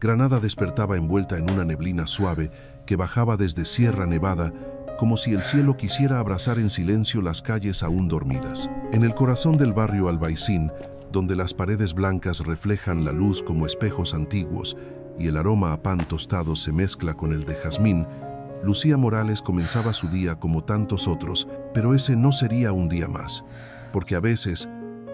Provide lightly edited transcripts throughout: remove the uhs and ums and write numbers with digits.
Granada despertaba envuelta en una neblina suave que bajaba desde Sierra Nevada, como si el cielo quisiera abrazar en silencio las calles aún dormidas. En el corazón del barrio Albaicín, donde las paredes blancas reflejan la luz como espejos antiguos y el aroma a pan tostado se mezcla con el de jazmín, Lucía Morales comenzaba su día como tantos otros, pero ese no sería un día más, porque a veces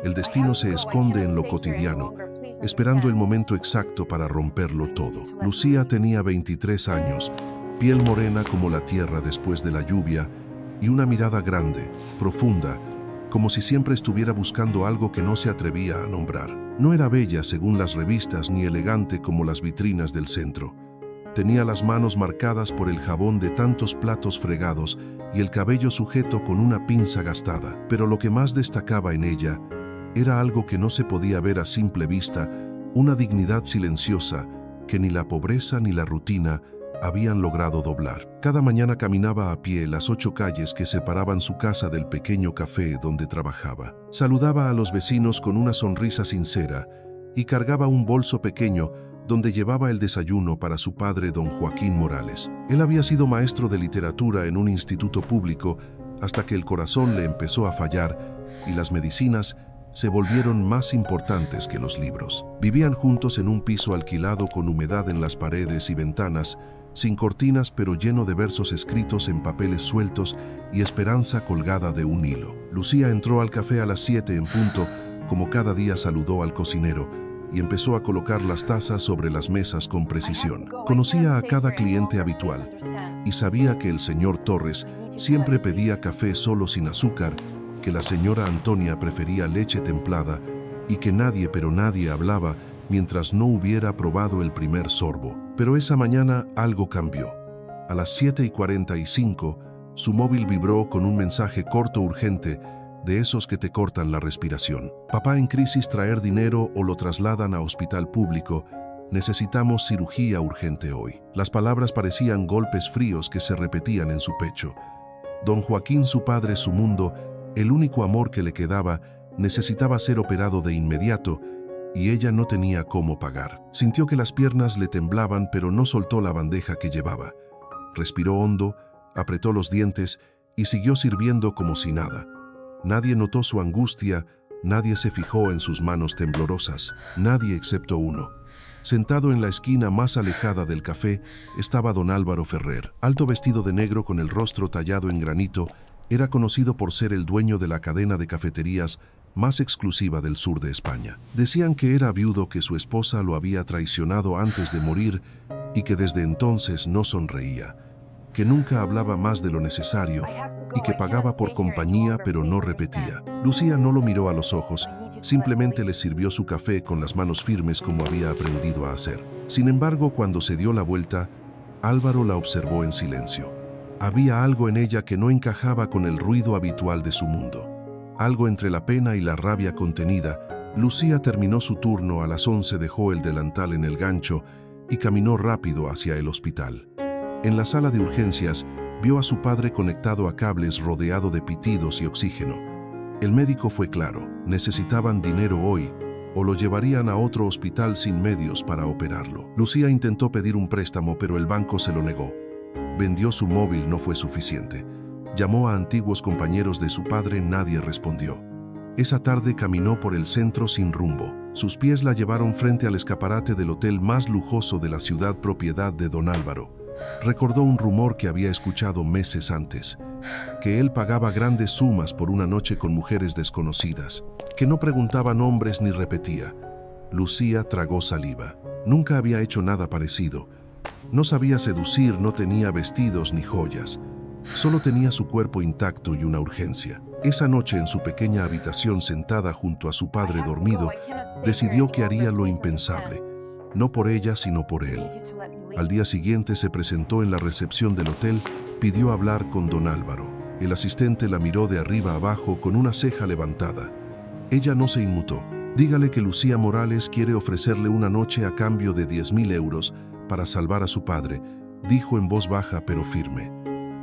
el destino se esconde en lo cotidiano, esperando el momento exacto para romperlo todo. Lucía tenía 23 años, piel morena como la tierra después de la lluvia y una mirada grande, profunda, como si siempre estuviera buscando algo que no se atrevía a nombrar. No era bella según las revistas ni elegante como las vitrinas del centro. Tenía las manos marcadas por el jabón de tantos platos fregados y el cabello sujeto con una pinza gastada. Pero lo que más destacaba en ella era algo que no se podía ver a simple vista, una dignidad silenciosa que ni la pobreza ni la rutina habían logrado doblar. Cada mañana caminaba a pie las 8 calles que separaban su casa del pequeño café donde trabajaba. Saludaba a los vecinos con una sonrisa sincera y cargaba un bolso pequeño donde llevaba el desayuno para su padre, don Joaquín Morales. Él había sido maestro de literatura en un instituto público hasta que el corazón le empezó a fallar y las medicinas se volvieron más importantes que los libros. Vivían juntos en un piso alquilado con humedad en las paredes y ventanas, sin cortinas pero lleno de versos escritos en papeles sueltos y esperanza colgada de un hilo. Lucía entró al café a las 7 en punto, como cada día saludó al cocinero, y empezó a colocar las tazas sobre las mesas con precisión. Conocía a cada cliente habitual y sabía que el señor Torres siempre pedía café solo sin azúcar, que la señora Antonia prefería leche templada y que nadie, pero nadie hablaba mientras no hubiera probado el primer sorbo. Pero esa mañana algo cambió. A las 7:45, su móvil vibró con un mensaje corto urgente, de esos que te cortan la respiración. Papá en crisis, traer dinero o lo trasladan a hospital público. Necesitamos cirugía urgente hoy. Las palabras parecían golpes fríos que se repetían en su pecho. Don Joaquín, su padre, su mundo, el único amor que le quedaba, necesitaba ser operado de inmediato y ella no tenía cómo pagar. Sintió que las piernas le temblaban, pero no soltó la bandeja que llevaba. Respiró hondo, apretó los dientes y siguió sirviendo como si nada. Nadie notó su angustia, nadie se fijó en sus manos temblorosas, nadie excepto uno. Sentado en la esquina más alejada del café estaba don Álvaro Ferrer. Alto, vestido de negro con el rostro tallado en granito, era conocido por ser el dueño de la cadena de cafeterías más exclusiva del sur de España. Decían que era viudo, que su esposa lo había traicionado antes de morir y que desde entonces no sonreía, que nunca hablaba más de lo necesario y que pagaba por compañía pero no repetía. Lucía no lo miró a los ojos, simplemente le sirvió su café con las manos firmes como había aprendido a hacer. Sin embargo, cuando se dio la vuelta, Álvaro la observó en silencio. Había algo en ella que no encajaba con el ruido habitual de su mundo. Algo entre la pena y la rabia contenida. Lucía terminó su turno a las 11, dejó el delantal en el gancho y caminó rápido hacia el hospital. En la sala de urgencias, vio a su padre conectado a cables, rodeado de pitidos y oxígeno. El médico fue claro: necesitaban dinero hoy, o lo llevarían a otro hospital sin medios para operarlo. Lucía intentó pedir un préstamo, pero el banco se lo negó. Vendió su móvil, no fue suficiente. Llamó a antiguos compañeros de su padre, nadie respondió. Esa tarde caminó por el centro sin rumbo. Sus pies la llevaron frente al escaparate del hotel más lujoso de la ciudad, propiedad de don Álvaro. Recordó un rumor que había escuchado meses antes, que él pagaba grandes sumas por una noche con mujeres desconocidas, que no preguntaba nombres ni repetía. Lucía tragó saliva. Nunca había hecho nada parecido. No sabía seducir, no tenía vestidos ni joyas. Solo tenía su cuerpo intacto y una urgencia. Esa noche, en su pequeña habitación, sentada junto a su padre dormido, decidió que haría lo impensable. No por ella, sino por él. Al día siguiente se presentó en la recepción del hotel, pidió hablar con don Álvaro. El asistente la miró de arriba abajo con una ceja levantada. Ella no se inmutó. Dígale que Lucía Morales quiere ofrecerle una noche a cambio de 10.000 euros para salvar a su padre, dijo en voz baja pero firme.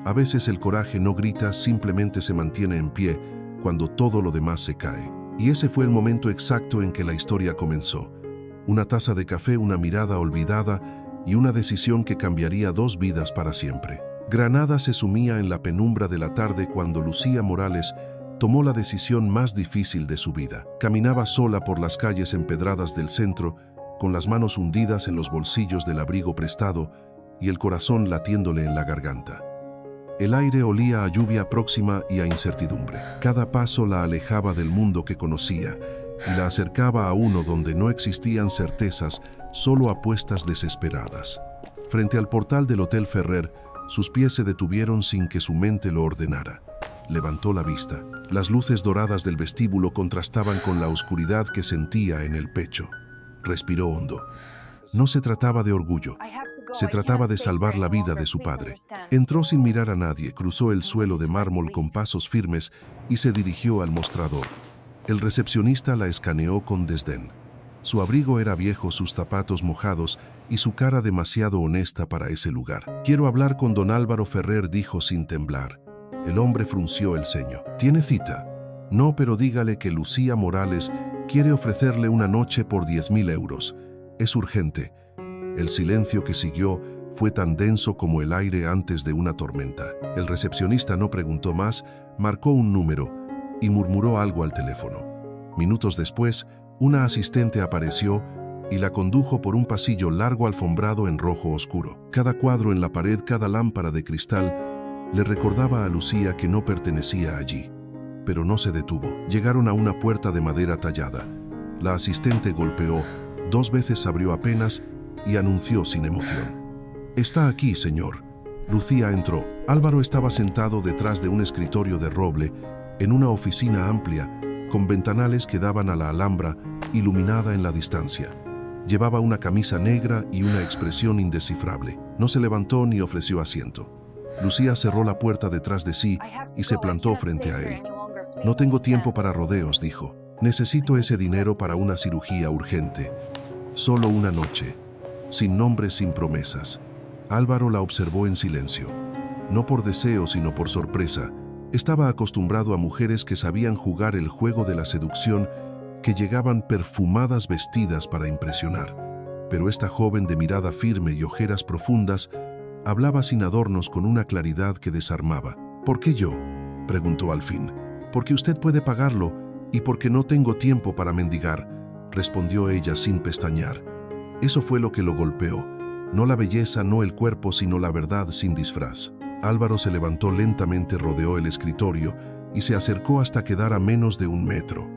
A veces el coraje no grita, simplemente se mantiene en pie cuando todo lo demás se cae. Y ese fue el momento exacto en que la historia comenzó. Una taza de café, una mirada olvidada y una decisión que cambiaría 2 vidas para siempre. Granada se sumía en la penumbra de la tarde cuando Lucía Morales tomó la decisión más difícil de su vida. Caminaba sola por las calles empedradas del centro, con las manos hundidas en los bolsillos del abrigo prestado y el corazón latiéndole en la garganta. El aire olía a lluvia próxima y a incertidumbre. Cada paso la alejaba del mundo que conocía y la acercaba a uno donde no existían certezas, solo apuestas desesperadas. Frente al portal del Hotel Ferrer, sus pies se detuvieron sin que su mente lo ordenara. Levantó la vista. Las luces doradas del vestíbulo contrastaban con la oscuridad que sentía en el pecho. Respiró hondo. No se trataba de orgullo. Se trataba de salvar la vida de su padre. Entró sin mirar a nadie, cruzó el suelo de mármol con pasos firmes y se dirigió al mostrador. El recepcionista la escaneó con desdén. Su abrigo era viejo, sus zapatos mojados y su cara demasiado honesta para ese lugar. «Quiero hablar con don Álvaro Ferrer», dijo sin temblar. El hombre frunció el ceño. «¿Tiene cita?» «No, pero dígale que Lucía Morales quiere ofrecerle una noche por 10.000 euros. Es urgente». El silencio que siguió fue tan denso como el aire antes de una tormenta. El recepcionista no preguntó más, marcó un número y murmuró algo al teléfono. Minutos después, una asistente apareció y la condujo por un pasillo largo alfombrado en rojo oscuro. Cada cuadro en la pared, cada lámpara de cristal, le recordaba a Lucía que no pertenecía allí. Pero no se detuvo. Llegaron a una puerta de madera tallada. La asistente golpeó, 2 veces abrió apenas y anunció sin emoción. «Está aquí, señor». Lucía entró. Álvaro estaba sentado detrás de un escritorio de roble, en una oficina amplia, con ventanales que daban a la Alhambra, iluminada en la distancia. Llevaba una camisa negra y una expresión indescifrable. No se levantó ni ofreció asiento. Lucía cerró la puerta detrás de sí y se plantó frente a él. «No tengo tiempo para rodeos», dijo. «Necesito ese dinero para una cirugía urgente. Solo una noche. Sin nombres, sin promesas». Álvaro la observó en silencio. No por deseo, sino por sorpresa. Estaba acostumbrado a mujeres que sabían jugar el juego de la seducción, que llegaban perfumadas, vestidas para impresionar. Pero esta joven de mirada firme y ojeras profundas hablaba sin adornos, con una claridad que desarmaba. «¿Por qué yo?», preguntó al fin. «Porque usted puede pagarlo y porque no tengo tiempo para mendigar», respondió ella sin pestañear. Eso fue lo que lo golpeó. No la belleza, no el cuerpo, sino la verdad sin disfraz. Álvaro se levantó lentamente, rodeó el escritorio y se acercó hasta quedar a menos de 1 metro.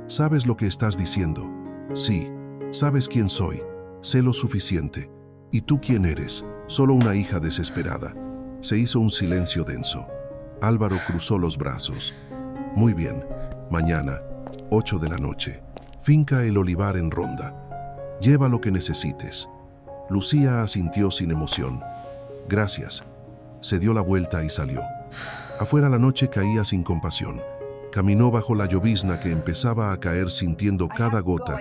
«¿Sabes lo que estás diciendo?» «Sí. ¿Sabes quién soy?» «Sé lo suficiente». «¿Y tú quién eres?» «Solo una hija desesperada». Se hizo un silencio denso. Álvaro cruzó los brazos. «Muy bien. Mañana, 8 de la noche. Finca El Olivar en Ronda. Lleva lo que necesites». Lucía asintió sin emoción. «Gracias». Se dio la vuelta y salió. Afuera la noche caía sin compasión. Caminó bajo la llovizna que empezaba a caer, sintiendo cada gota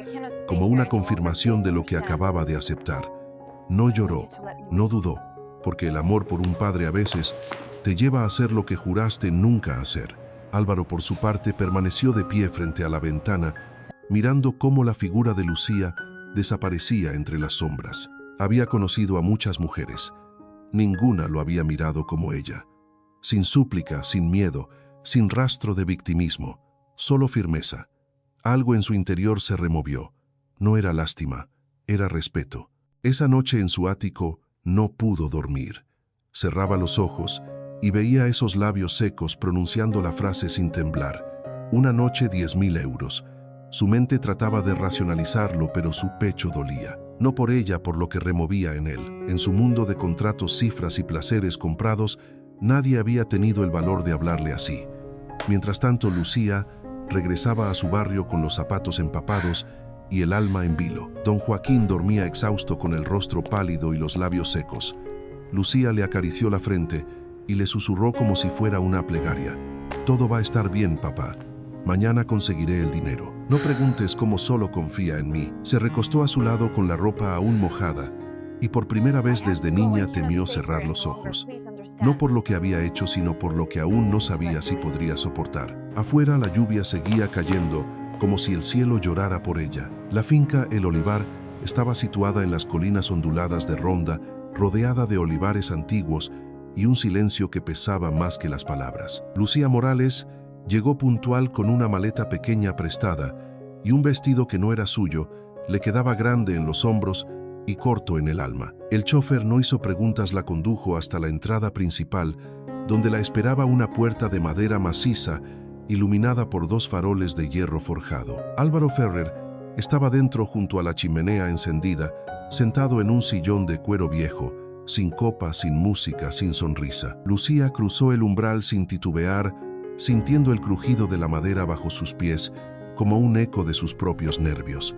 como una confirmación de lo que acababa de aceptar. No lloró, no dudó, porque el amor por un padre a veces te lleva a hacer lo que juraste nunca hacer. Álvaro, por su parte, permaneció de pie frente a la ventana, mirando cómo la figura de Lucía desaparecía entre las sombras. Había conocido a muchas mujeres. Ninguna lo había mirado como ella. Sin súplica, sin miedo, sin rastro de victimismo, solo firmeza. Algo en su interior se removió. No era lástima, era respeto. Esa noche en su ático no pudo dormir. Cerraba los ojos y veía esos labios secos pronunciando la frase sin temblar. Una noche, 10.000 euros. Su mente trataba de racionalizarlo, pero su pecho dolía. No por ella, por lo que removía en él. En su mundo de contratos, cifras y placeres comprados, nadie había tenido el valor de hablarle así. Mientras tanto, Lucía regresaba a su barrio con los zapatos empapados y el alma en vilo. Don Joaquín dormía exhausto, con el rostro pálido y los labios secos. Lucía le acarició la frente y le susurró como si fuera una plegaria. «Todo va a estar bien, papá. Mañana conseguiré el dinero. No preguntes cómo, solo confía en mí». Se recostó a su lado con la ropa aún mojada y por primera vez desde niña temió cerrar los ojos. No por lo que había hecho, sino por lo que aún no sabía si podría soportar. Afuera la lluvia seguía cayendo, como si el cielo llorara por ella. La finca El Olivar Estaba situada en las colinas onduladas de Ronda, rodeada de olivares antiguos y un silencio que pesaba más que las palabras. Lucía Morales llegó puntual con una maleta pequeña prestada y un vestido que no era suyo, le quedaba grande en los hombros y corto en el alma. El chofer no hizo preguntas, la condujo hasta la entrada principal, donde la esperaba una puerta de madera maciza, iluminada por 2 faroles de hierro forjado. Álvaro Ferrer estaba dentro junto a la chimenea encendida, sentado en un sillón de cuero viejo, sin copa, sin música, sin sonrisa. Lucía cruzó el umbral sin titubear, sintiendo el crujido de la madera bajo sus pies, como un eco de sus propios nervios.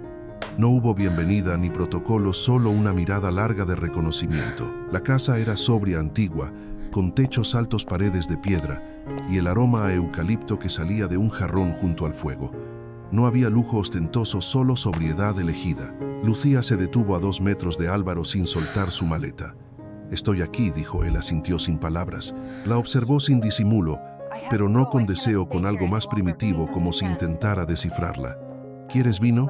No hubo bienvenida ni protocolo, solo una mirada larga de reconocimiento. La casa era sobria, antigua, con techos altos, paredes de piedra, y el aroma a eucalipto que salía de un jarrón junto al fuego. No había lujo ostentoso, solo sobriedad elegida. Lucía se detuvo a 2 metros de Álvaro sin soltar su maleta. «Estoy aquí», dijo él, asintió sin palabras. La observó sin disimulo, pero no con deseo, con algo más primitivo, como si intentara descifrarla. «¿Quieres vino?»,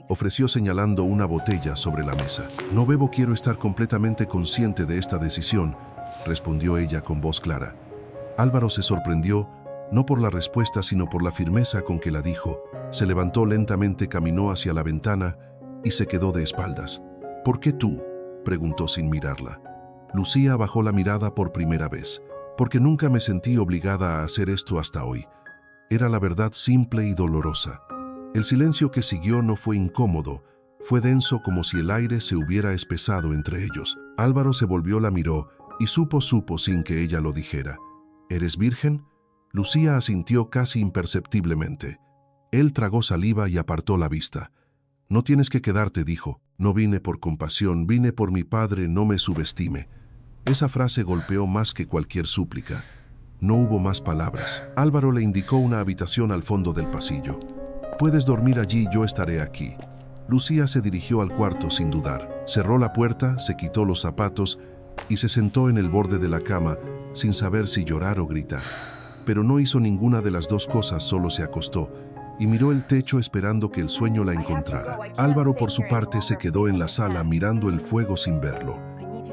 ofreció señalando una botella sobre la mesa. «No bebo, quiero estar completamente consciente de esta decisión», respondió ella con voz clara. Álvaro se sorprendió, no por la respuesta, sino por la firmeza con que la dijo. Se levantó lentamente, caminó hacia la ventana y se quedó de espaldas. «¿Por qué tú?», preguntó sin mirarla. Lucía bajó la mirada por primera vez. «Porque nunca me sentí obligada a hacer esto hasta hoy». Era la verdad, simple y dolorosa. El silencio que siguió no fue incómodo, fue denso, como si el aire se hubiera espesado entre ellos. Álvaro se volvió, la miró y supo sin que ella lo dijera. «¿Eres virgen?». Lucía asintió casi imperceptiblemente. Él tragó saliva y apartó la vista. «No tienes que quedarte», dijo. «No vine por compasión, vine por mi padre, no me subestime». Esa frase golpeó más que cualquier súplica. No hubo más palabras. Álvaro le indicó una habitación al fondo del pasillo. «Puedes dormir allí, yo estaré aquí». Lucía se dirigió al cuarto sin dudar. Cerró la puerta, se quitó los zapatos y se sentó en el borde de la cama, sin saber si llorar o gritar. Pero no hizo ninguna de las dos cosas, solo se acostó y miró el techo esperando que el sueño la encontrara. Álvaro, por su parte, se quedó en la sala mirando el fuego sin verlo.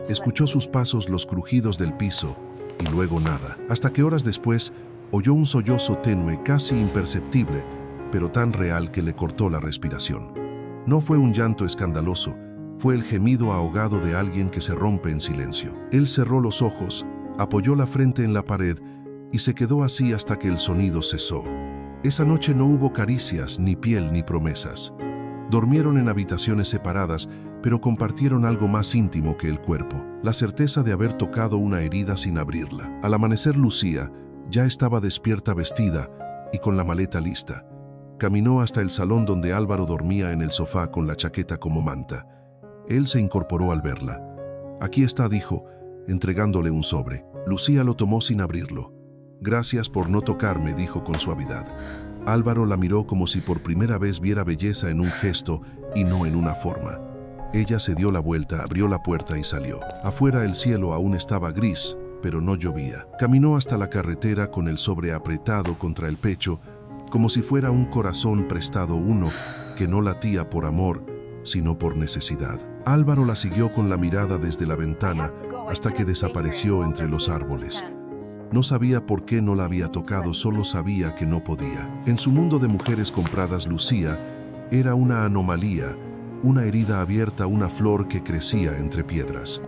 Escuchó sus pasos, los crujidos del piso, y luego nada, hasta que horas después oyó un sollozo tenue, casi imperceptible, pero tan real que le cortó la respiración. No fue un llanto escandaloso, fue el gemido ahogado de alguien que se rompe en silencio. Él cerró los ojos, apoyó la frente en la pared y se quedó así hasta que el sonido cesó. Esa noche no hubo caricias, ni piel, ni promesas. Dormieron en habitaciones separadas, pero compartieron algo más íntimo que el cuerpo, la certeza de haber tocado una herida sin abrirla. Al amanecer, Lucía ya estaba despierta, vestida y con la maleta lista. Caminó hasta el salón donde Álvaro dormía en el sofá con la chaqueta como manta. Él se incorporó al verla. «Aquí está», dijo, entregándole un sobre. Lucía lo tomó sin abrirlo. «Gracias por no tocarme», dijo con suavidad. Álvaro la miró como si por primera vez viera belleza en un gesto y no en una forma. Ella se dio la vuelta, abrió la puerta y salió. Afuera el cielo aún estaba gris, pero no llovía. Caminó hasta la carretera con el sobre apretado contra el pecho, como si fuera un corazón prestado, uno que no latía por amor, sino por necesidad. Álvaro la siguió con la mirada desde la ventana hasta que desapareció entre los árboles. No sabía por qué no la había tocado, solo sabía que no podía. En su mundo de mujeres compradas, Lucía era una anomalía, una herida abierta, una flor que crecía entre piedras.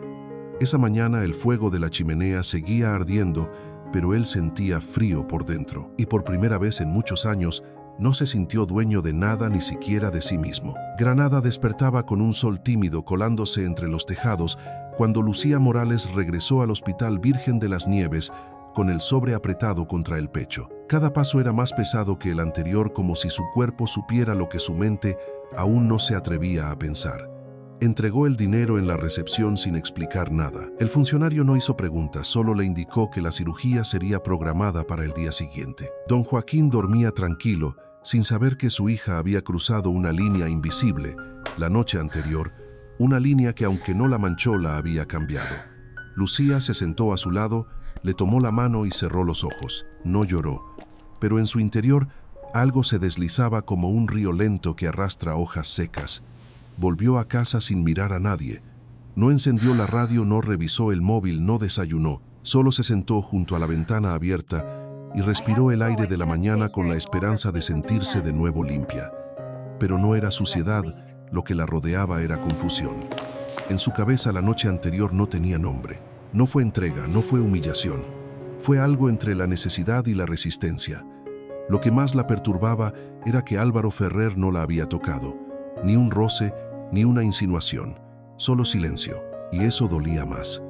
Esa mañana el fuego de la chimenea seguía ardiendo, pero él sentía frío por dentro, y por primera vez en muchos años no se sintió dueño de nada, ni siquiera de sí mismo. Granada despertaba con un sol tímido colándose entre los tejados cuando Lucía Morales regresó al Hospital Virgen de las Nieves con el sobre apretado contra el pecho. Cada paso era más pesado que el anterior, como si su cuerpo supiera lo que su mente aún no se atrevía a pensar. Entregó el dinero en la recepción sin explicar nada. El funcionario no hizo preguntas, solo le indicó que la cirugía sería programada para el día siguiente. Don Joaquín dormía tranquilo, sin saber que su hija había cruzado una línea invisible la noche anterior, una línea que, aunque no la manchó, la había cambiado. Lucía se sentó a su lado, le tomó la mano y cerró los ojos. No lloró, pero en su interior algo se deslizaba como un río lento que arrastra hojas secas. Volvió a casa sin mirar a nadie. No encendió la radio, no revisó el móvil, no desayunó. Solo se sentó junto a la ventana abierta y respiró el aire de la mañana con la esperanza de sentirse de nuevo limpia. Pero no era suciedad, lo que la rodeaba era confusión. En su cabeza la noche anterior no tenía nombre. No fue entrega, no fue humillación. Fue algo entre la necesidad y la resistencia. Lo que más la perturbaba era que Álvaro Ferrer no la había tocado. Ni un roce, ni una insinuación. Solo silencio, y eso dolía más.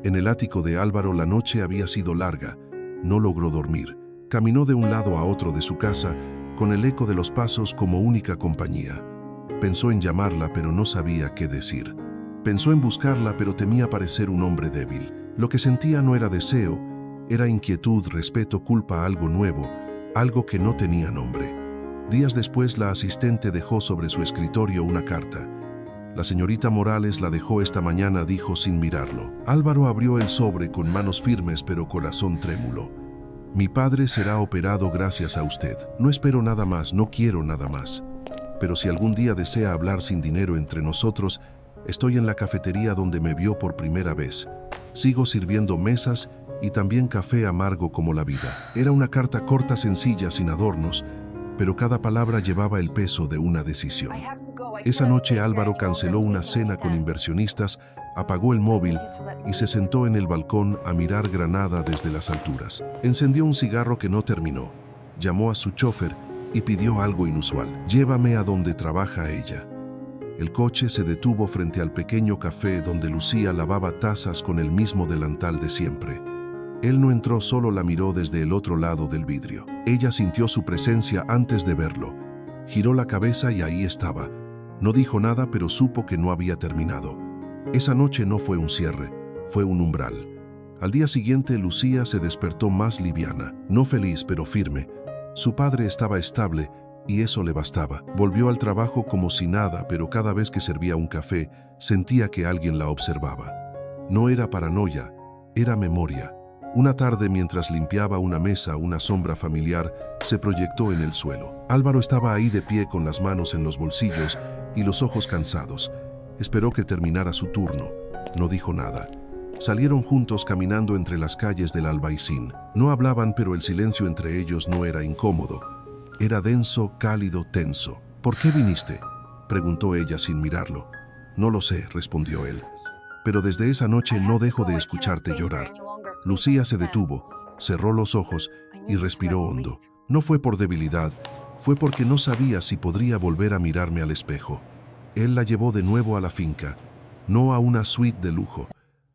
En el ático de Álvaro la noche había sido larga. No logró dormir. Caminó de un lado a otro de su casa, con el eco de los pasos como única compañía. Pensó en llamarla, pero no sabía qué decir. Pensó en buscarla, pero temía parecer un hombre débil. Lo que sentía no era deseo, era inquietud, respeto, culpa, algo nuevo, algo que no tenía nombre. Días después, la asistente dejó sobre su escritorio una carta. La señorita Morales la dejó esta mañana, dijo sin mirarlo. Álvaro abrió el sobre con manos firmes pero corazón trémulo. Mi padre será operado gracias a usted. No espero nada más, no quiero nada más. Pero si algún día desea hablar sin dinero entre nosotros, estoy en la cafetería donde me vio por primera vez. Sigo sirviendo mesas y también café amargo como la vida. Era una carta corta, sencilla, sin adornos, pero cada palabra llevaba el peso de una decisión. Esa noche Álvaro canceló una cena con inversionistas, apagó el móvil y se sentó en el balcón a mirar Granada desde las alturas. Encendió un cigarro que no terminó, llamó a su chofer y pidió algo inusual. Llévame a donde trabaja ella. El coche se detuvo frente al pequeño café donde Lucía lavaba tazas con el mismo delantal de siempre. Él no entró, solo la miró desde el otro lado del vidrio. Ella sintió su presencia antes de verlo. Giró la cabeza y ahí estaba. No dijo nada, pero supo que no había terminado. Esa noche no fue un cierre, fue un umbral. Al día siguiente, Lucía se despertó más liviana, no feliz, pero firme. Su padre estaba estable y eso le bastaba. Volvió al trabajo como si nada, pero cada vez que servía un café, sentía que alguien la observaba. No era paranoia, era memoria. Una tarde, mientras limpiaba una mesa, una sombra familiar se proyectó en el suelo. Álvaro estaba ahí de pie con las manos en los bolsillos y los ojos cansados. Esperó que terminara su turno. No dijo nada. Salieron juntos caminando entre las calles del Albaicín. No hablaban, pero el silencio entre ellos no era incómodo. Era denso, cálido, tenso. ¿Por qué viniste?, preguntó ella sin mirarlo. No lo sé, respondió él. Pero desde esa noche no dejo de escucharte llorar. Lucía se detuvo, cerró los ojos y respiró hondo. No fue por debilidad, fue porque no sabía si podría volver a mirarme al espejo. Él la llevó de nuevo a la finca, no a una suite de lujo,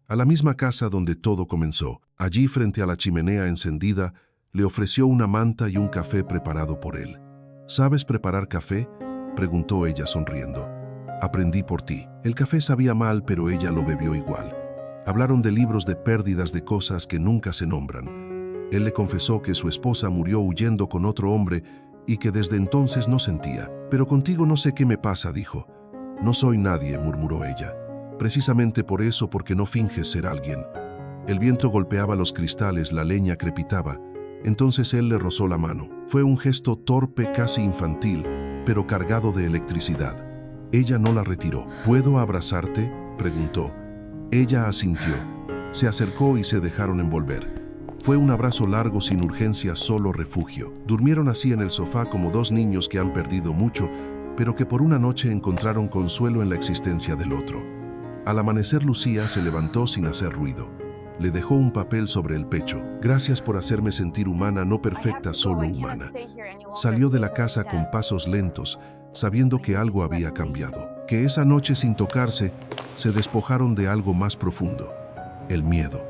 a la misma casa donde todo comenzó. Allí, frente a la chimenea encendida, le ofreció una manta y un café preparado por él. ¿Sabes preparar café?, preguntó ella sonriendo. Aprendí por ti. El café sabía mal, pero ella lo bebió igual. Hablaron de libros, de pérdidas, de cosas que nunca se nombran. Él le confesó que su esposa murió huyendo con otro hombre y que desde entonces no sentía. Pero contigo no sé qué me pasa, dijo. No soy nadie, murmuró ella. Precisamente por eso, porque no finges ser alguien. El viento golpeaba los cristales, la leña crepitaba. Entonces él le rozó la mano. Fue un gesto torpe, casi infantil, pero cargado de electricidad. Ella no la retiró. ¿Puedo abrazarte?, preguntó. Ella asintió. Se acercó y se dejaron envolver. Fue un abrazo largo, sin urgencia, solo refugio. Durmieron así en el sofá como dos niños que han perdido mucho, pero que por una noche encontraron consuelo en la existencia del otro. Al amanecer, Lucía se levantó sin hacer ruido. Le dejó un papel sobre el pecho. Gracias por hacerme sentir humana, no perfecta, solo humana. Salió de la casa con pasos lentos, sabiendo que algo había cambiado. Que esa noche, sin tocarse, se despojaron de algo más profundo, el miedo.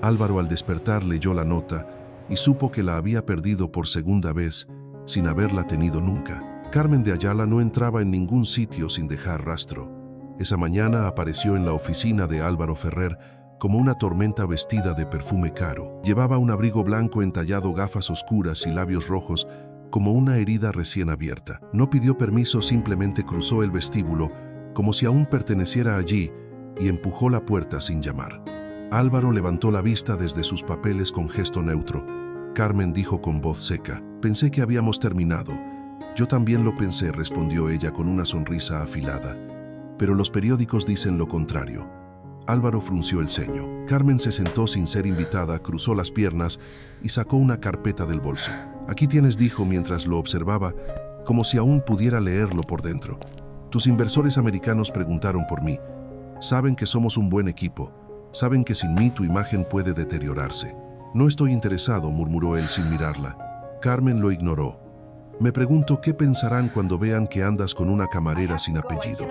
Álvaro, al despertar, leyó la nota y supo que la había perdido por segunda vez, sin haberla tenido nunca. Carmen de Ayala no entraba en ningún sitio sin dejar rastro. Esa mañana apareció en la oficina de Álvaro Ferrer como una tormenta vestida de perfume caro. Llevaba un abrigo blanco entallado, gafas oscuras y labios rojos, como una herida recién abierta. No pidió permiso, simplemente cruzó el vestíbulo, como si aún perteneciera allí, y empujó la puerta sin llamar. Álvaro levantó la vista desde sus papeles con gesto neutro. Carmen dijo con voz seca: «Pensé que habíamos terminado». «Yo también lo pensé», respondió ella con una sonrisa afilada. pero los periódicos dicen lo contrario. Álvaro frunció el ceño. Carmen se sentó sin ser invitada, cruzó las piernas y sacó una carpeta del bolso. Aquí tienes, dijo mientras lo observaba, como si aún pudiera leerlo por dentro. Tus inversores americanos preguntaron por mí. Saben que somos un buen equipo. Saben que sin mí tu imagen puede deteriorarse. No estoy interesado, murmuró él sin mirarla. Carmen lo ignoró. Me pregunto qué pensarán cuando vean que andas con una camarera sin apellido.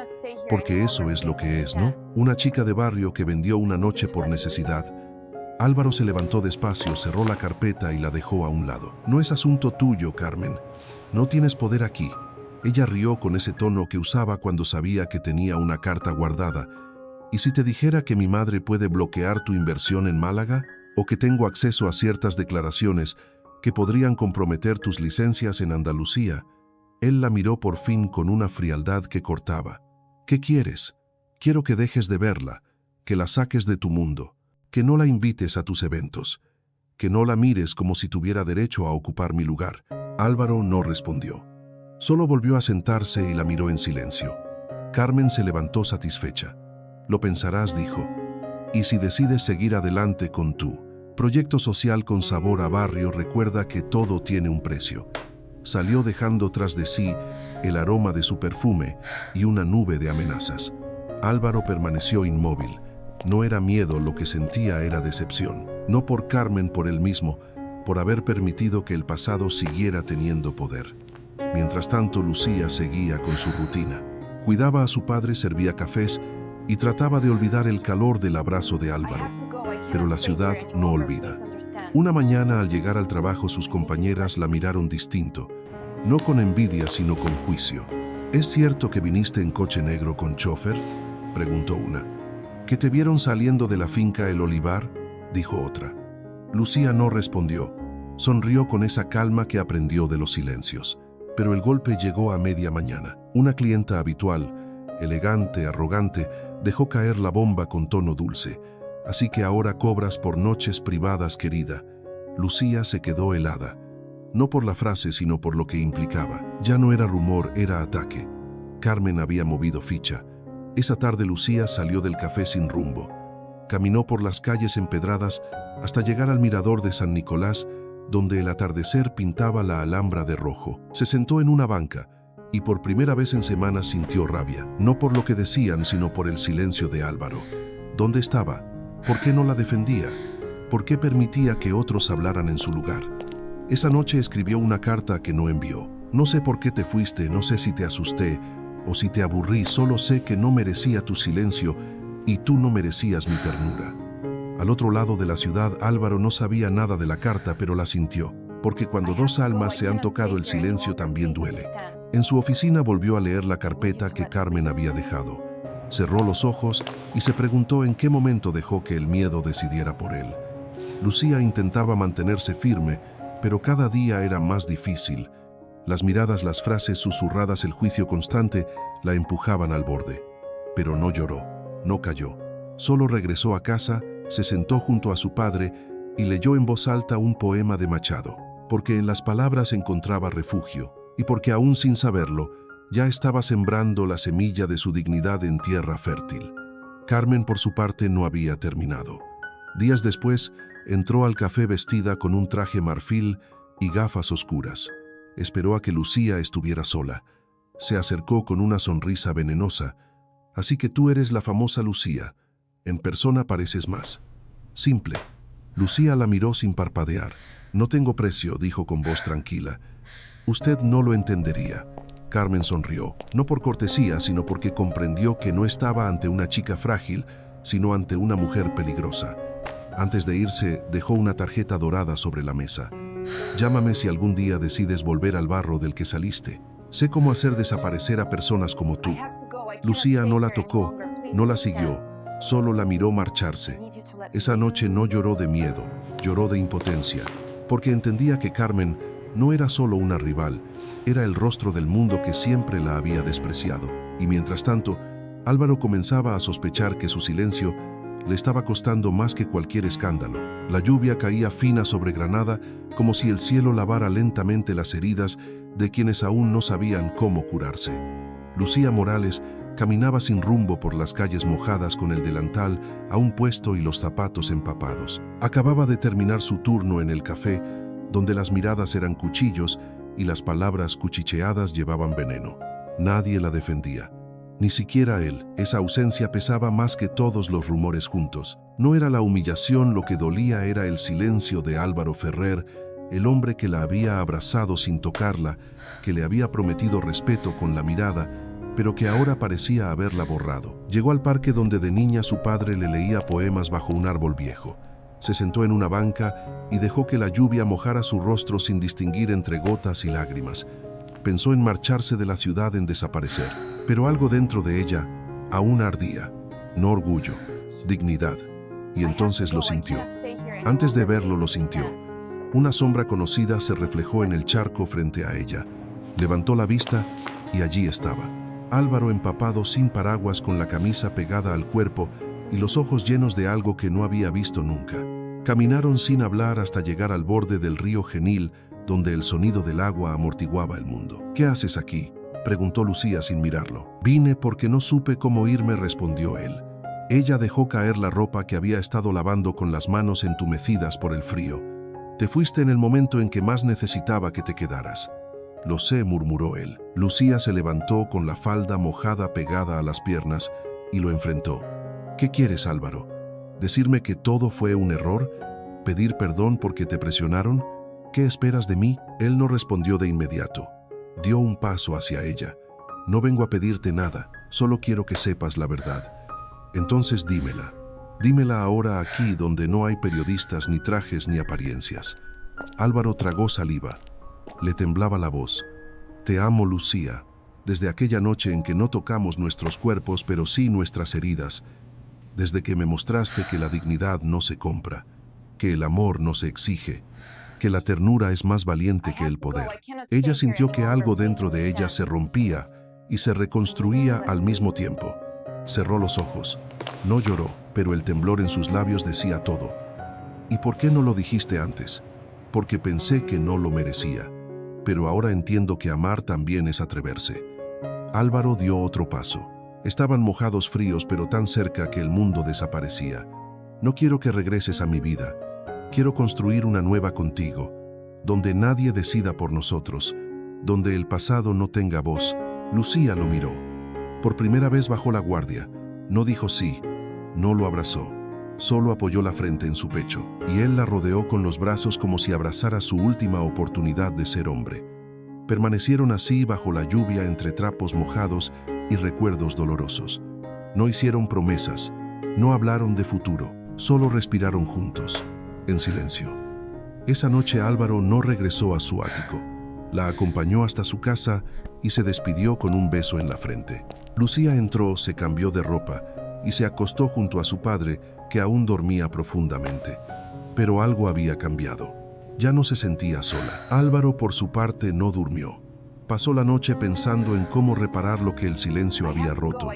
Porque eso es lo que es, ¿no? Una chica de barrio que vendió una noche por necesidad. Álvaro se levantó despacio, cerró la carpeta y la dejó a un lado. No es asunto tuyo, Carmen. No tienes poder aquí. Ella rió con ese tono que usaba cuando sabía que tenía una carta guardada. ¿Y si te dijera que mi madre puede bloquear tu inversión en Málaga? ¿O que tengo acceso a ciertas declaraciones que podrían comprometer tus licencias en Andalucía? Él la miró por fin con una frialdad que cortaba. ¿Qué quieres? Quiero que dejes de verla, que la saques de tu mundo, que no la invites a tus eventos, que no la mires como si tuviera derecho a ocupar mi lugar. Álvaro no respondió. Solo volvió a sentarse y la miró en silencio. Carmen se levantó satisfecha. Lo pensarás, dijo. Y si decides seguir adelante con tu proyecto social con sabor a barrio, recuerda que todo tiene un precio. Salió dejando tras de sí el aroma de su perfume y una nube de amenazas. Álvaro permaneció inmóvil. No era miedo lo que sentía, era decepción. No por Carmen, por él mismo, por haber permitido que el pasado siguiera teniendo poder. Mientras tanto, Lucía seguía con su rutina. Cuidaba a su padre, servía cafés y trataba de olvidar el calor del abrazo de Álvaro. Pero la ciudad no olvida. Una mañana, al llegar al trabajo, sus compañeras la miraron distinto. No con envidia, sino con juicio. ¿Es cierto que viniste en coche negro con chofer?, preguntó una. ¿Que te vieron saliendo de la finca El Olivar?, dijo otra. Lucía no respondió. Sonrió con esa calma que aprendió de los silencios. Pero el golpe llegó a media mañana. Una clienta habitual, elegante, arrogante, dejó caer la bomba con tono dulce. Así que ahora cobras por noches privadas, querida. Lucía se quedó helada. No por la frase, sino por lo que implicaba. Ya no era rumor, era ataque. Carmen había movido ficha. Esa tarde Lucía salió del café sin rumbo. Caminó por las calles empedradas hasta llegar al mirador de San Nicolás, donde el atardecer pintaba la Alhambra de rojo. Se sentó en una banca y por primera vez en semanas sintió rabia. No por lo que decían, sino por el silencio de Álvaro. ¿Dónde estaba? ¿Por qué no la defendía? ¿Por qué permitía que otros hablaran en su lugar? Esa noche escribió una carta que no envió. No sé por qué te fuiste, no sé si te asusté o si te aburrí, solo sé que no merecía tu silencio y tú no merecías mi ternura. Al otro lado de la ciudad, Álvaro no sabía nada de la carta, pero la sintió, porque cuando dos almas se han tocado, el silencio también duele. En su oficina volvió a leer la carpeta que Carmen había dejado. Cerró los ojos y se preguntó en qué momento dejó que el miedo decidiera por él. Lucía intentaba mantenerse firme, pero cada día era más difícil. Las miradas, las frases susurradas, el juicio constante la empujaban al borde. Pero no lloró, no cayó. Solo regresó a casa, se sentó junto a su padre y leyó en voz alta un poema de Machado, porque en las palabras encontraba refugio y porque aún sin saberlo, ya estaba sembrando la semilla de su dignidad en tierra fértil. Carmen, por su parte, no había terminado. Días después, entró al café vestida con un traje marfil y gafas oscuras. Esperó a que Lucía estuviera sola. Se acercó con una sonrisa venenosa. Así que tú eres la famosa Lucía. En persona pareces más simple. Lucía la miró sin parpadear. No tengo precio, dijo con voz tranquila. Usted no lo entendería. Carmen sonrió, no por cortesía, sino porque comprendió que no estaba ante una chica frágil, sino ante una mujer peligrosa. Antes de irse, dejó una tarjeta dorada sobre la mesa. Llámame si algún día decides volver al barro del que saliste. Sé cómo hacer desaparecer a personas como tú. Lucía no la tocó, no la siguió, solo la miró marcharse. Esa noche no lloró de miedo, lloró de impotencia, porque entendía que Carmen no era solo una rival, era el rostro del mundo que siempre la había despreciado. Y mientras tanto, Álvaro comenzaba a sospechar que su silencio le estaba costando más que cualquier escándalo. La lluvia caía fina sobre Granada, como si el cielo lavara lentamente las heridas de quienes aún no sabían cómo curarse. Lucía Morales Caminaba sin rumbo por las calles mojadas con el delantal aún puesto y los zapatos empapados. Acababa de terminar su turno en el café, donde las miradas eran cuchillos y las palabras cuchicheadas llevaban veneno. Nadie la defendía, ni siquiera él. Esa ausencia pesaba más que todos los rumores juntos. No era la humillación lo que dolía, era el silencio de Álvaro Ferrer, el hombre que la había abrazado sin tocarla, que le había prometido respeto con la mirada, pero que ahora parecía haberla borrado. Llegó al parque donde de niña su padre le leía poemas bajo un árbol viejo. Se sentó en una banca y dejó que la lluvia mojara su rostro sin distinguir entre gotas y lágrimas. Pensó en marcharse de la ciudad, en desaparecer, pero algo dentro de ella aún ardía. No orgullo, dignidad. Y entonces lo sintió. Antes de verlo, lo sintió. Una sombra conocida se reflejó en el charco frente a ella. Levantó la vista y allí estaba Álvaro, empapado, sin paraguas, con la camisa pegada al cuerpo y los ojos llenos de algo que no había visto nunca. Caminaron sin hablar hasta llegar al borde del río Genil, donde el sonido del agua amortiguaba el mundo. «¿Qué haces aquí?», preguntó Lucía sin mirarlo. «Vine porque no supe cómo irme», respondió él. Ella dejó caer la ropa que había estado lavando con las manos entumecidas por el frío. «Te fuiste en el momento en que más necesitaba que te quedaras». «Lo sé», murmuró él. Lucía se levantó con la falda mojada pegada a las piernas y lo enfrentó. «¿Qué quieres, Álvaro? ¿Decirme que todo fue un error? ¿Pedir perdón porque te presionaron? ¿Qué esperas de mí?». Él no respondió de inmediato. Dio un paso hacia ella. «No vengo a pedirte nada, solo quiero que sepas la verdad». «Entonces dímela. Dímela ahora, aquí donde no hay periodistas, ni trajes, ni apariencias». Álvaro tragó saliva. Le temblaba la voz. «Te amo, Lucía, desde aquella noche en que no tocamos nuestros cuerpos, pero sí nuestras heridas, desde que me mostraste que la dignidad no se compra, que el amor no se exige, que la ternura es más valiente que el poder». Ella sintió que algo dentro de ella se rompía y se reconstruía al mismo tiempo. Cerró los ojos. No lloró, pero el temblor en sus labios decía todo. «¿Y por qué no lo dijiste antes?». «Porque pensé que no lo merecía. Pero ahora entiendo que amar también es atreverse». Álvaro dio otro paso. Estaban mojados, fríos, pero tan cerca que el mundo desaparecía. «No quiero que regreses a mi vida. Quiero construir una nueva contigo, donde nadie decida por nosotros, donde el pasado no tenga voz». Lucía lo miró. Por primera vez bajó la guardia. No dijo sí, no lo abrazó. Solo apoyó la frente en su pecho, y él la rodeó con los brazos como si abrazara su última oportunidad de ser hombre. Permanecieron así bajo la lluvia, entre trapos mojados y recuerdos dolorosos. No hicieron promesas, no hablaron de futuro, solo respiraron juntos, en silencio. Esa noche Álvaro no regresó a su ático. La acompañó hasta su casa y se despidió con un beso en la frente. Lucía entró, se cambió de ropa y se acostó junto a su padre, que aún dormía profundamente. Pero algo había cambiado. Ya no se sentía sola. Álvaro, por su parte, no durmió. Pasó la noche pensando en cómo reparar lo que el silencio había roto,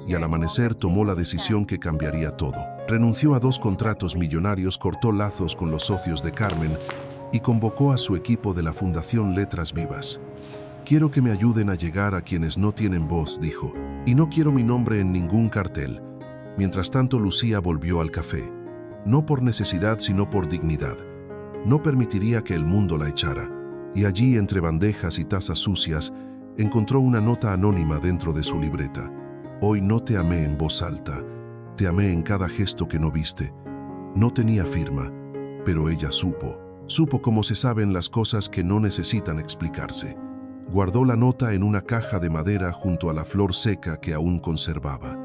y al amanecer tomó la decisión que cambiaría todo. Renunció a 2 contratos millonarios, cortó lazos con los socios de Carmen y convocó a su equipo de la Fundación Letras Vivas. «Quiero que me ayuden a llegar a quienes no tienen voz», dijo, «y no quiero mi nombre en ningún cartel». Mientras tanto, Lucía volvió al café. No por necesidad, sino por dignidad. No permitiría que el mundo la echara. Y allí, entre bandejas y tazas sucias, encontró una nota anónima dentro de su libreta. «Hoy no te amé en voz alta. Te amé en cada gesto que no viste». No tenía firma, pero ella supo. Supo cómo se saben las cosas que no necesitan explicarse. Guardó la nota en una caja de madera junto a la flor seca que aún conservaba.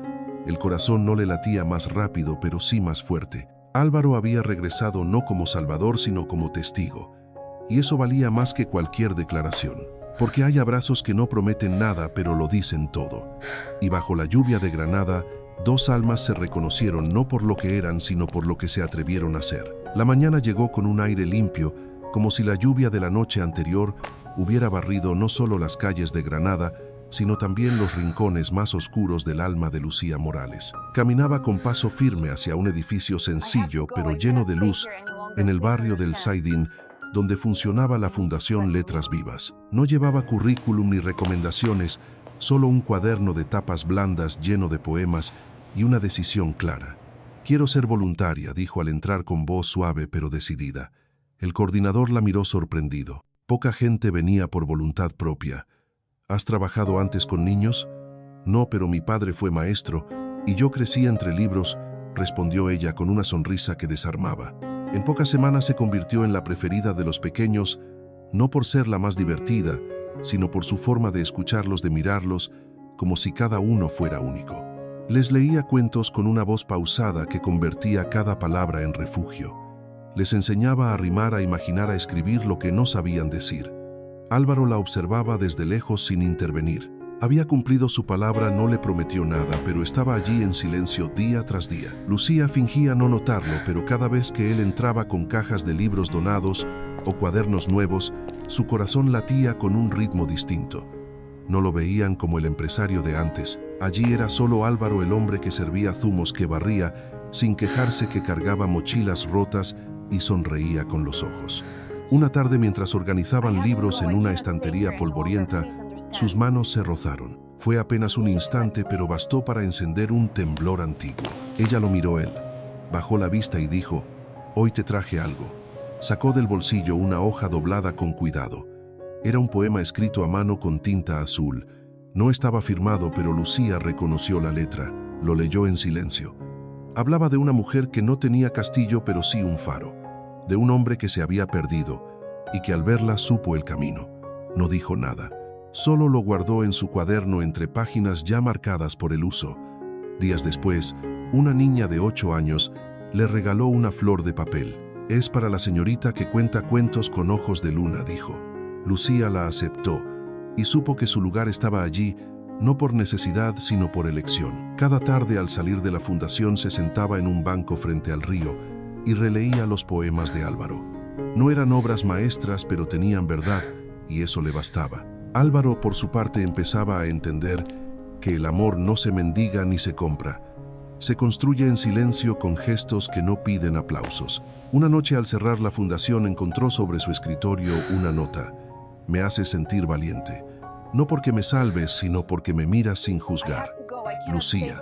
El corazón no le latía más rápido, pero sí más fuerte. Álvaro había regresado no como salvador, sino como testigo. Y eso valía más que cualquier declaración. Porque hay abrazos que no prometen nada, pero lo dicen todo. Y bajo la lluvia de Granada, 2 almas se reconocieron no por lo que eran, sino por lo que se atrevieron a ser. La mañana llegó con un aire limpio, como si la lluvia de la noche anterior hubiera barrido no solo las calles de Granada, sino también los rincones más oscuros del alma de Lucía Morales. Caminaba con paso firme hacia un edificio sencillo, pero lleno de luz, en el barrio del Saidín, donde funcionaba la Fundación Letras Vivas. No llevaba currículum ni recomendaciones, Solo un cuaderno de tapas blandas lleno de poemas y una decisión clara. «Quiero ser voluntaria», dijo al entrar con voz suave pero decidida. El coordinador la miró sorprendido. «Poca gente venía por voluntad propia. ¿Has trabajado antes con niños?» «No, pero mi padre fue maestro y yo crecí entre libros», respondió ella con una sonrisa que desarmaba. En pocas semanas se convirtió en la preferida de los pequeños, no por ser la más divertida, sino por su forma de escucharlos, de mirarlos, como si cada uno fuera único. Les leía cuentos con una voz pausada que convertía cada palabra en refugio. Les enseñaba a rimar, a imaginar, a escribir lo que no sabían decir. Álvaro la observaba desde lejos sin intervenir. Había cumplido su palabra, no le prometió nada, pero estaba allí en silencio día tras día. Lucía fingía no notarlo, pero cada vez que él entraba con cajas de libros donados o cuadernos nuevos, su corazón latía con un ritmo distinto. No lo veían como el empresario de antes. Allí era solo Álvaro, el hombre que servía zumos, que barría, sin quejarse, que cargaba mochilas rotas y sonreía con los ojos. Una tarde, mientras organizaban libros en una estantería polvorienta, sus manos se rozaron. Fue apenas un instante, pero bastó para encender un temblor antiguo. Ella lo miró él, bajó la vista y dijo: «Hoy te traje algo». Sacó del bolsillo una hoja doblada con cuidado. Era un poema escrito a mano con tinta azul. No estaba firmado, pero Lucía reconoció la letra. Lo leyó en silencio. Hablaba de una mujer que no tenía castillo, pero sí un faro. De un hombre que se había perdido y que al verla supo el camino. No dijo nada. Solo lo guardó en su cuaderno entre páginas ya marcadas por el uso. Días después, una niña de 8 años le regaló una flor de papel. «Es para la señorita que cuenta cuentos con ojos de luna», dijo. Lucía la aceptó y supo que su lugar estaba allí, no por necesidad, sino por elección. Cada tarde, al salir de la fundación, se sentaba en un banco frente al río y releía los poemas de Álvaro. No eran obras maestras, pero tenían verdad, y eso le bastaba. Álvaro, por su parte, empezaba a entender que el amor no se mendiga ni se compra. Se construye en silencio, con gestos que no piden aplausos. Una noche, al cerrar la fundación, encontró sobre su escritorio una nota. «Me haces sentir valiente. No porque me salves, sino porque me miras sin juzgar. Lucía».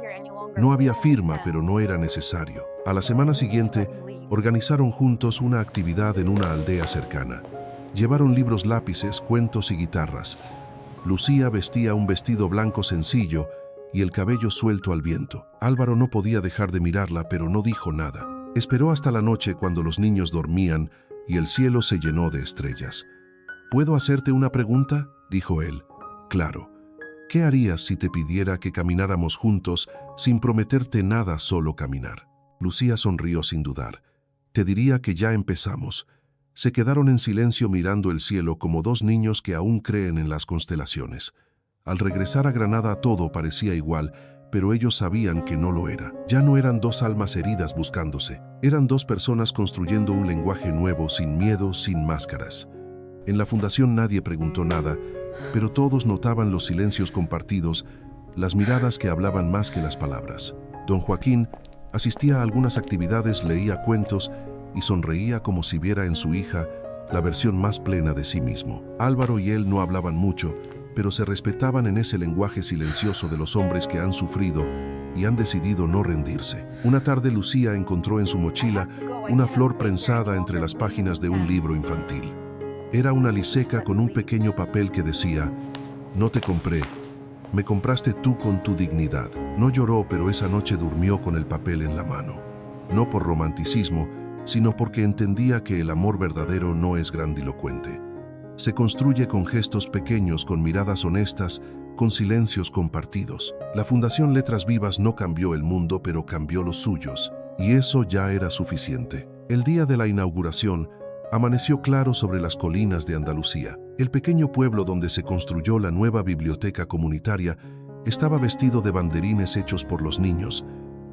No había firma, pero no era necesario. A la semana siguiente, organizaron juntos una actividad en una aldea cercana. Llevaron libros, lápices, cuentos y guitarras. Lucía vestía un vestido blanco sencillo y el cabello suelto al viento. Álvaro no podía dejar de mirarla, pero no dijo nada. Esperó hasta la noche, cuando los niños dormían y el cielo se llenó de estrellas. «¿Puedo hacerte una pregunta?», dijo él. «Claro. ¿Qué harías si te pidiera que camináramos juntos sin prometerte nada, solo caminar?». Lucía sonrió sin dudar. «Te diría que ya empezamos». Se quedaron en silencio mirando el cielo como dos niños que aún creen en las constelaciones. Al regresar a Granada todo parecía igual, pero ellos sabían que no lo era. Ya no eran dos almas heridas buscándose. Eran dos personas construyendo un lenguaje nuevo, sin miedo, sin máscaras. En la fundación nadie preguntó nada, pero todos notaban los silencios compartidos, las miradas que hablaban más que las palabras. Don Joaquín asistía a algunas actividades, leía cuentos y sonreía como si viera en su hija la versión más plena de sí mismo. Álvaro y él no hablaban mucho, pero se respetaban en ese lenguaje silencioso de los hombres que han sufrido y han decidido no rendirse. Una tarde, Lucía encontró en su mochila una flor prensada entre las páginas de un libro infantil. Era una liseca con un pequeño papel que decía: «No te compré, me compraste tú con tu dignidad». No lloró, pero esa noche durmió con el papel en la mano. No por romanticismo, sino porque entendía que el amor verdadero no es grandilocuente. Se construye con gestos pequeños, con miradas honestas, con silencios compartidos. La Fundación Letras Vivas no cambió el mundo, pero cambió los suyos, y eso ya era suficiente. El día de la inauguración, amaneció claro sobre las colinas de Andalucía. El pequeño pueblo donde se construyó la nueva biblioteca comunitaria estaba vestido de banderines hechos por los niños,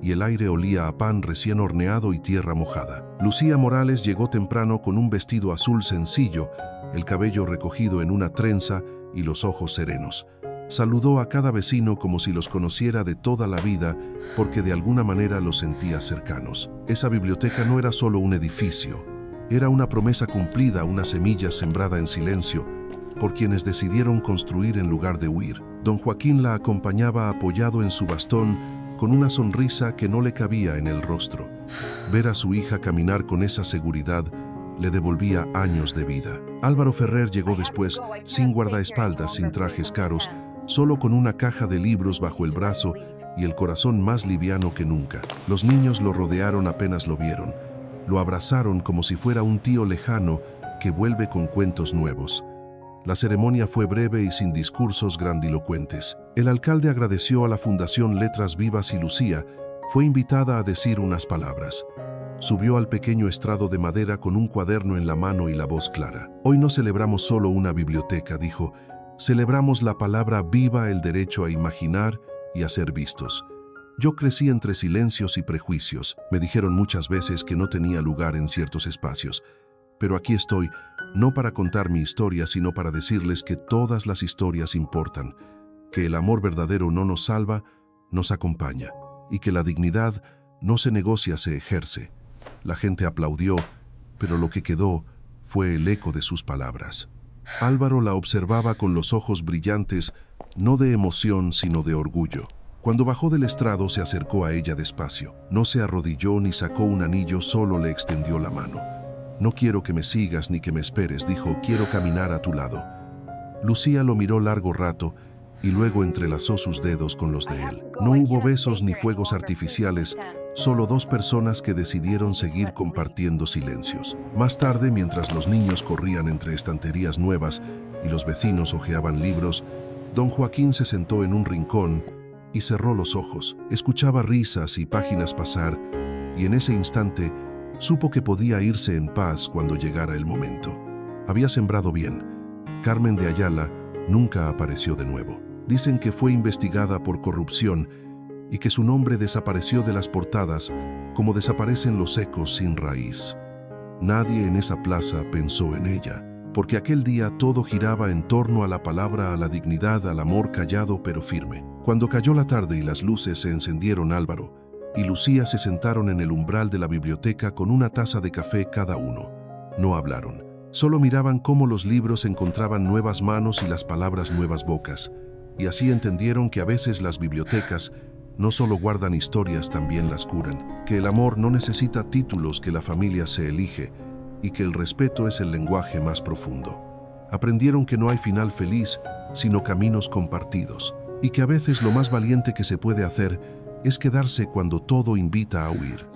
y el aire olía a pan recién horneado y tierra mojada. Lucía Morales llegó temprano con un vestido azul sencillo, el cabello recogido en una trenza y los ojos serenos. Saludó a cada vecino como si los conociera de toda la vida, porque de alguna manera los sentía cercanos. Esa biblioteca no era solo un edificio. Era una promesa cumplida, una semilla sembrada en silencio, por quienes decidieron construir en lugar de huir. Don Joaquín la acompañaba apoyado en su bastón, con una sonrisa que no le cabía en el rostro. Ver a su hija caminar con esa seguridad le devolvía años de vida. Álvaro Ferrer llegó después, sin guardaespaldas, sin trajes caros, solo con una caja de libros bajo el brazo y el corazón más liviano que nunca. Los niños lo rodearon apenas lo vieron. Lo abrazaron como si fuera un tío lejano que vuelve con cuentos nuevos. La ceremonia fue breve y sin discursos grandilocuentes. El alcalde agradeció a la Fundación Letras Vivas y Lucía fue invitada a decir unas palabras. Subió al pequeño estrado de madera con un cuaderno en la mano y la voz clara. Hoy no celebramos solo una biblioteca, dijo. Celebramos la palabra viva, el derecho a imaginar y a ser vistos. Yo crecí entre silencios y prejuicios. Me dijeron muchas veces que no tenía lugar en ciertos espacios. Pero aquí estoy, no para contar mi historia, sino para decirles que todas las historias importan, que el amor verdadero no nos salva, nos acompaña, y que la dignidad no se negocia, se ejerce. La gente aplaudió, pero lo que quedó fue el eco de sus palabras. Álvaro la observaba con los ojos brillantes, no de emoción, sino de orgullo. Cuando bajó del estrado, se acercó a ella despacio. No se arrodilló ni sacó un anillo, solo le extendió la mano. No quiero que me sigas ni que me esperes, dijo, quiero caminar a tu lado. Lucía lo miró largo rato y luego entrelazó sus dedos con los de él. No hubo besos ni fuegos artificiales, solo dos personas que decidieron seguir compartiendo silencios. Más tarde, mientras los niños corrían entre estanterías nuevas y los vecinos hojeaban libros, don Joaquín se sentó en un rincón y cerró los ojos. Escuchaba risas y páginas pasar, y en ese instante supo que podía irse en paz cuando llegara el momento. Había sembrado bien. Carmen de Ayala nunca apareció de nuevo. Dicen que fue investigada por corrupción y que su nombre desapareció de las portadas como desaparecen los ecos sin raíz. Nadie en esa plaza pensó en ella, porque aquel día todo giraba en torno a la palabra, a la dignidad, al amor callado pero firme. Cuando cayó la tarde y las luces se encendieron, Álvaro y Lucía se sentaron en el umbral de la biblioteca con una taza de café cada uno. No hablaron. Solo miraban cómo los libros encontraban nuevas manos y las palabras nuevas bocas. Y así entendieron que a veces las bibliotecas no solo guardan historias, también las curan. Que el amor no necesita títulos, que la familia se elige y que el respeto es el lenguaje más profundo. Aprendieron que no hay final feliz, sino caminos compartidos. Y que a veces lo más valiente que se puede hacer es quedarse cuando todo invita a huir,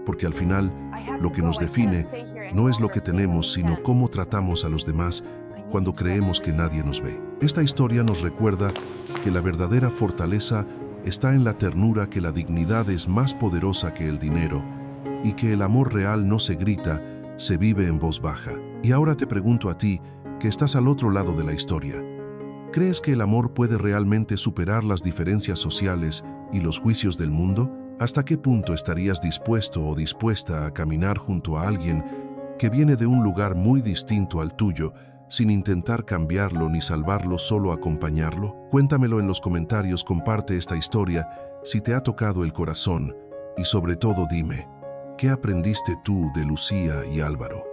porque al final lo que nos define no es lo que tenemos, sino cómo tratamos a los demás cuando creemos que nadie nos ve. Esta historia nos recuerda que la verdadera fortaleza está en la ternura, que la dignidad es más poderosa que el dinero y que el amor real no se grita, se vive en voz baja. Y ahora te pregunto a ti, que estás al otro lado de la historia, ¿crees que el amor puede realmente superar las diferencias sociales y los juicios del mundo? ¿Hasta qué punto estarías dispuesto o dispuesta a caminar junto a alguien que viene de un lugar muy distinto al tuyo, sin intentar cambiarlo ni salvarlo, solo acompañarlo? Cuéntamelo en los comentarios, comparte esta historia si te ha tocado el corazón y sobre todo dime, ¿qué aprendiste tú de Lucía y Álvaro?